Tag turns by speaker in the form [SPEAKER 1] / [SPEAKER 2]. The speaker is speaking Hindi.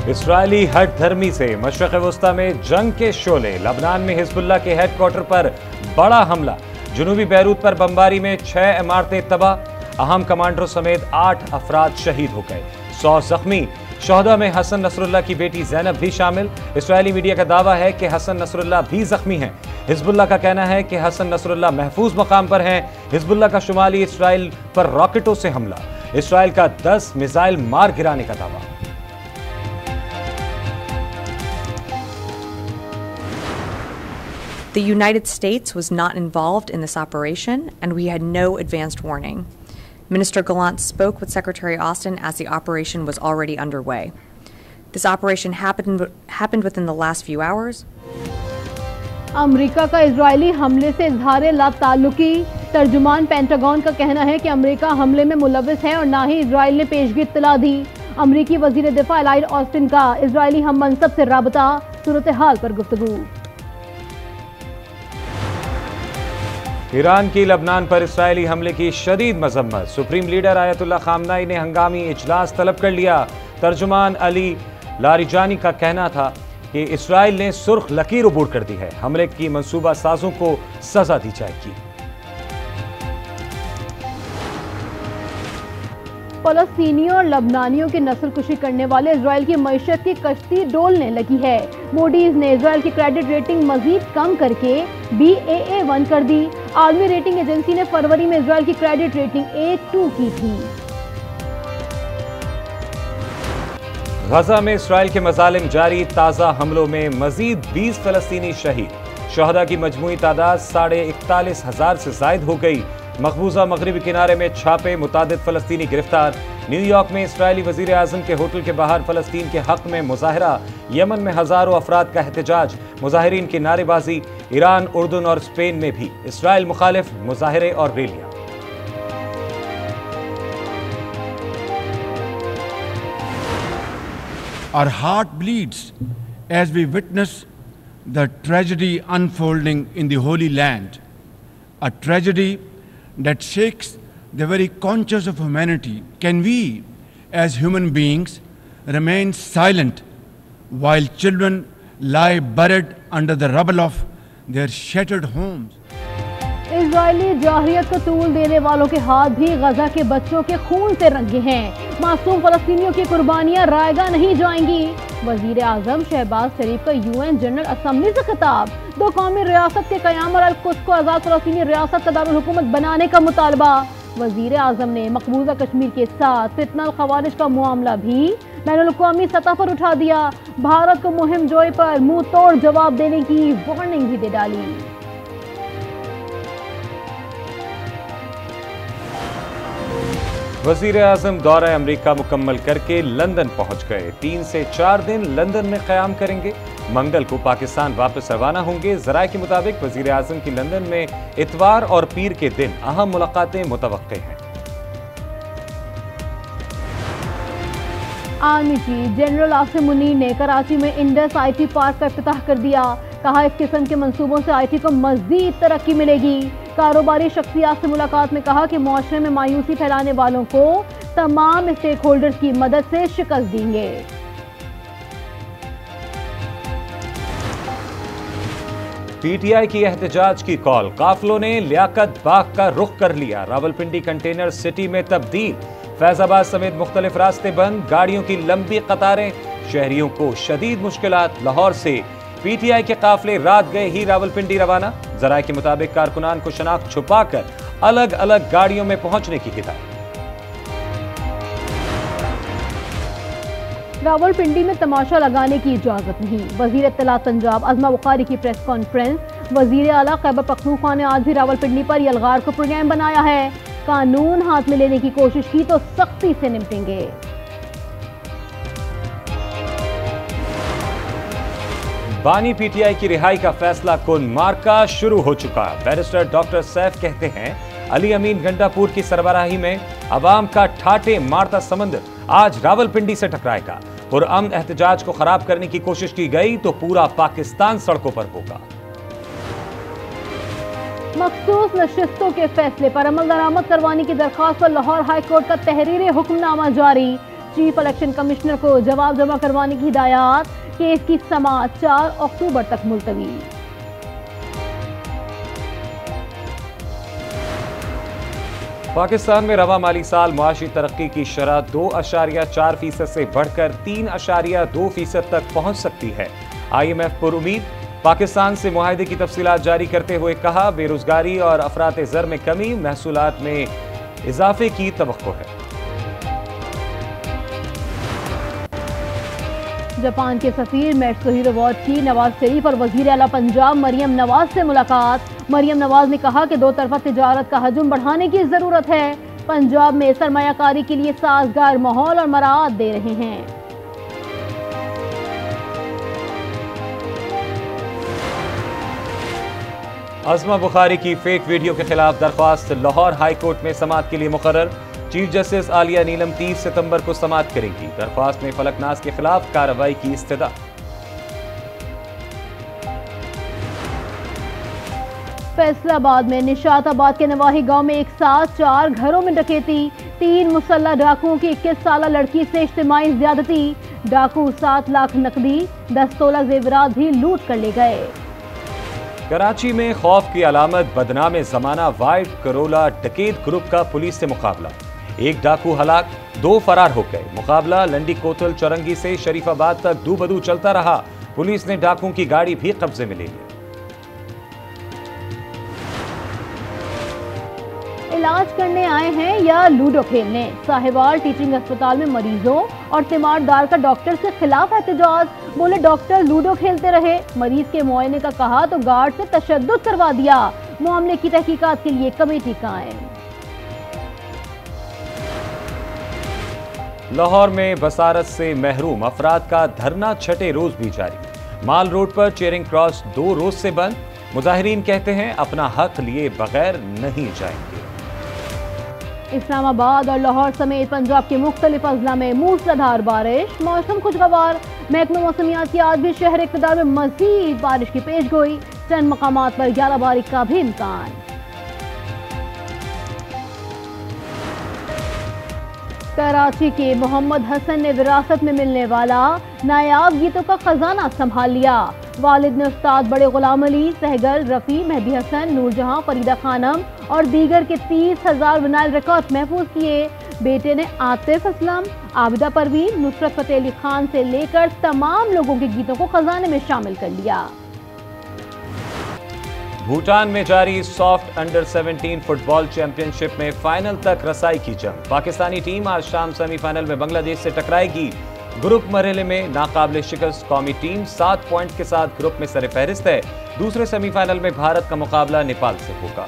[SPEAKER 1] इसराइली हट धर्मी से मशरक़ वस्ता में जंग के शोले। लबनान में हिजबुल्लाह के हेडक्वार्टर पर बड़ा हमला। जनूबी बैरूत पर बमबारी में 6 इमारतें तबाह। अहम कमांडरों समेत 8 अफराद शहीद हो गए, 100 जख्मी। शोहदा में हसन नसरुल्लाह की बेटी ज़ैनब भी शामिल। इसराइली मीडिया का दावा है कि हसन नसरुल्लाह भी जख्मी हैं। हिजबुल्लाह का कहना है कि हसन नसरुल्लाह महफूज मकाम पर हैं। हिजबुल्लाह का शुमाली इसराइल पर रॉकेटों से हमला। इसराइल का 10 मिसाइल मार गिराने का दावा।
[SPEAKER 2] The United States was not involved in this operation, and we had no advanced warning. Minister Gallant spoke with Secretary Austin as the operation was already underway. This operation happened within the last few hours.
[SPEAKER 3] America का इजरायली हमले से इजहार लाताल्लुकी। तर्जुमान पेंटागन का कहना है कि अमेरिका हमले में मुलविस है और ना ही इजराइल ने पेशगी इत्तला दी। अमेरिकी वजीर दिफा लॉयड ऑस्टिन का इजरायली हम मनसब से राबता, सूरत हाल पर गुफ्तगू।
[SPEAKER 1] ईरान की लबनान पर इसराइली हमले की शदीद मजम्मत। सुप्रीम लीडर आयतुल्लाह खामनाई ने हंगामी इजलास तलब कर लिया। तर्जुमान अली लारिजानी का कहना था कि इसराइल ने सुर्ख लकीर उबूर कर दी है। हमले की मंसूबा साजों को सजा दी जाएगी।
[SPEAKER 3] फलस्तीनियों और लबनानियों की नस्लकुशी करने वाले इजराइल की मईशत की कश्ती डोलने लगी है। मूडीज ने इजराइल की क्रेडिट रेटिंग मजीद कम करके Baa1 कर दी। आलमी रेटिंग एजेंसी ने फरवरी में इजराइल की क्रेडिट रेटिंग A2 की थी।
[SPEAKER 1] गजा में इसराइल के मजालिम जारी। ताज़ा हमलों में मजीद 20 फलस्तीनी शहीद। शहदा की मजमूई तादाद 41,500 से जायद हो गई। मकबूजा मगरबी किनारे में छापे, मुतादिद फलस्तीनी गिरफ्तार। न्यूयॉर्क में इसराइली वजीर आजम के होटल के बाहर फलस्तीन के हक में मुजाहरा। यमन में हजारों अफराद का एहतजाज, मुजाहिरीन की नारेबाजी। ईरान, उर्दून और स्पेन में भी इसराइल मुखालिफ मुजाहरे और रैलियां।
[SPEAKER 4] Our heart bleeds as we witness the tragedy unfolding in the Holy Land, a tragedy that shakes the very conscience of humanity. Can we, as human beings, remain silent while children lie buried under the rubble of their shattered homes?
[SPEAKER 3] Israeli जाहिरियत को तूल देने वालों के हाथ भी गजा के बच्चों के खून से रंगे हैं। मासूम फलस्तीनियों की कुर्बानियां रायगा नहीं जाएंगी। वजीर आजम शहबाज शरीफ का UN जनरल असम्बली से खिताब। 2 कौमी रियासत के क़याम और अल-कुद्स को आज़ाद फलस्तीनी रियासत का दारुल हुकूमत बनाने का मुतालबा। वजीर आजम ने मकबूजा कश्मीर के साथ फितना खवारिज का मामला भी बैनुल-अक़वामी सतह पर उठा दिया। भारत को मुहिम जोई पर मुंह तोड़ जवाब देने की वार्निंग भी दे डाली।
[SPEAKER 1] वज़ीर आज़म दौरा अमरीका मुकम्मल करके लंदन पहुंच गए। 3 से 4 दिन लंदन में क़याम करेंगे। मंगल को पाकिस्तान वापस रवाना होंगे। ज़राए के मुताबिक वज़ीर आज़म की लंदन में इतवार और पीर के दिन अहम मुलाकातें मुतवक्के हैं।
[SPEAKER 3] Army chief general Asim Munir ने कराची में इंडस IT पार्क का इफ्तिताह कर दिया। कहा, इस किस्म के मंसूबों से IT को मज़ीद तरक्की मिलेगी। कारोबारी शख्सियात से मुलाकात में कहा कि मुआशरे में मायूसी फैलाने वालों को तमाम स्टेक होल्डर्स की मदद से शिकस्त देंगे।
[SPEAKER 1] PTI की एहतजाज की कॉल। काफिलों ने लियाकत बाग का रुख कर लिया। रावलपिंडी कंटेनर सिटी में तब्दील। फैजाबाद समेत मुख्तलिफ रास्ते बंद। गाड़ियों की लंबी कतारें। शहरियों को शदीद मुश्किलात। लाहौर से PTI के काफिले रात गए ही रावलपिंडी रवाना। ज़राए के मुताबिक कारकुनान को शनाख्त छुपाकर अलग अलग गाड़ियों में पहुंचने की हिदायत।
[SPEAKER 3] रावलपिंडी में तमाशा लगाने की इजाजत नहीं। वजीर इत्तलात पंजाब अज़मा बुखारी की प्रेस कॉन्फ्रेंस। वजीर आला खैबर पख्तूनख्वा ने आज भी रावलपिंडी पर यलगार को प्रोग्राम बनाया है। कानून हाथ में लेने की कोशिश की तो सख्ती से निपटेंगे।
[SPEAKER 1] बानी PTI की रिहाई का फैसला कुन मार्का शुरू हो चुका। बैरिस्टर डॉक्टर सैफ कहते हैं, अली अमीन गंडापुर की सरबराही में अवाम का ठाटे मारता समंदर आज रावलपिंडी से टकराएगा। पुरअमन एहतजाज को खराब करने की कोशिश की गई तो पूरा पाकिस्तान सड़कों पर होगा।
[SPEAKER 3] मखसूस नशिस्तों के फैसले पर अमल दरामद करवाने की दरखास्त पर लाहौर हाई कोर्ट का तहरीरी हुक्मनामा जारी। चीफ इलेक्शन कमिश्नर को जवाब जमा करवाने की हिदायत। केस की समाअत 4 अक्टूबर तक मुलतवी।
[SPEAKER 1] पाकिस्तान में रवा माली साल मुआशी तरक्की की शरह 2.4% से बढ़कर 3.2% तक पहुंच सकती है। IMF पर उम्मीद। पाकिस्तान से मुआहदे की तफसीलात जारी करते हुए कहा, बेरोजगारी और अफराते ज़र में कमी, महसूलात में इजाफे की तवक्को है।
[SPEAKER 3] जापान के सफीर मेट्सो हिरोवॉट की नवाज शरीफ और वजीर आला पंजाब मरियम नवाज से मुलाकात। मरियम नवाज ने कहा कि दो तरफा तिजारत का हजम बढ़ाने की जरूरत है। पंजाब में सरमायाकारी के लिए साजगार माहौल और मराहत दे रहे हैं।
[SPEAKER 1] अज़मा बुखारी की फेक वीडियो के खिलाफ दरख्वास्त लाहौर हाई कोर्ट में समाअत के लिए मुकर्रर। चीफ जस्टिस आलिया नीलम 30 सितंबर को समाअत करेंगी। दरख्वास्त में फलकनाज के खिलाफ कार्रवाई की इस्तदा।
[SPEAKER 3] फैसलाबाद में निशाताबाद के नवाही गांव में एक साथ 4 घरों में डकैती। 3 मुसल्लह डाकुओं की 21 साल लड़की से इज्तिमाई ज्यादती। डाकू 7 लाख नकदी 10 तोला जेवरात भी लूट कर ले गए।
[SPEAKER 1] कराची में खौफ की अलामत बदनाम जमाना वाइट करोला डकैत ग्रुप का पुलिस से मुकाबला। एक डाकू हलाक, 2 फरार हो गए। मुकाबला लंडी कोतल चौरंगी से शरीफाबाद तक दू बदू चलता रहा। पुलिस ने डाकुओं की गाड़ी भी कब्जे में ले ली।
[SPEAKER 3] इलाज करने आए हैं या लूडो खेलने? साहिवाल टीचिंग अस्पताल में मरीजों और तिमारदार का डॉक्टर के खिलाफ एहतजाज। बोले डॉक्टर लूडो खेलते रहे। मरीज के मुआयने का कहा तो गार्ड से तशद्दुद करवा दिया। मामले की तहकीकात के लिए कमेटी कायम।
[SPEAKER 1] लाहौर में बसारत से महरूम अफराद का धरना छठे रोज भी जारी। माल रोड पर चेयरिंग क्रॉस 2 रोज से बंद। मुजाहिरीन कहते हैं अपना हक लिए बगैर नहीं जाएंगे।
[SPEAKER 3] इस्लामाबाद और लाहौर समेत पंजाब के मुख्तलिफ अजला में मूसलाधार बारिश। मौसम खुशगवार। महकमा मौसमियात की आज भी शहर इक़्तिदार में मजीद बारिश की पेशगोई। चंद मकामात पर 11 बारिश का भी इम्कान। कराची के मोहम्मद हसन ने विरासत में मिलने वाला नायाब गीतों का खजाना संभाल लिया। वालिद ने उस्ताद बड़े गुलाम अली, सहगल, रफ़ी, मेहदी हसन, नूरजहां, फरीदा खानम और दीगर के 30,000 विनाइल रिकॉर्ड महफूज किए। बेटे ने आतिफ असलम, आबिदा परवीन, नुसरत फतेह अली खान से लेकर तमाम लोगों के गीतों को खजाने में शामिल कर लिया।
[SPEAKER 1] भूटान में जारी सॉफ्ट अंडर 17 फुटबॉल चैंपियनशिप में फाइनल तक रसाई की जंग। पाकिस्तानी टीम आज शाम सेमीफाइनल में बांग्लादेश से टकराएगी। ग्रुप मरहले में नाकाबिले शिकस्त कौमी टीम 7 पॉइंट के साथ ग्रुप में सरफहरिस्त है। दूसरे सेमीफाइनल में भारत का मुकाबला नेपाल से होगा।